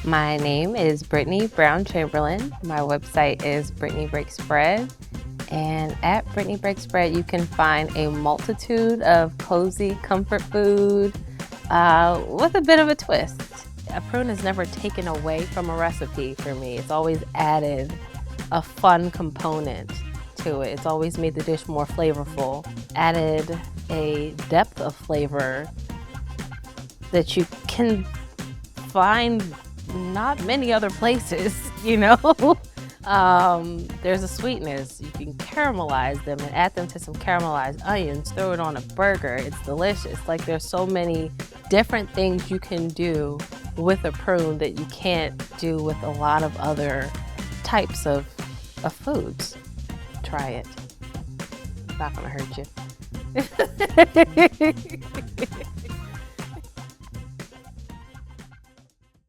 My name is Brittany Brown Chamberlain. My website is Brittany Breaks Bread. And at Brittany Breaks Bread, you can find a multitude of cozy comfort food with a bit of a twist. A prune is never taken away from a recipe for me. It's always added a fun component to it. It's always made the dish more flavorful, added a depth of flavor that you can find not many other places, you know? There's a sweetness. You can caramelize them and add them to some caramelized onions, throw it on a burger. It's delicious. Like, there's so many different things you can do with a prune that you can't do with a lot of other types of foods. Try it. It's not gonna hurt you.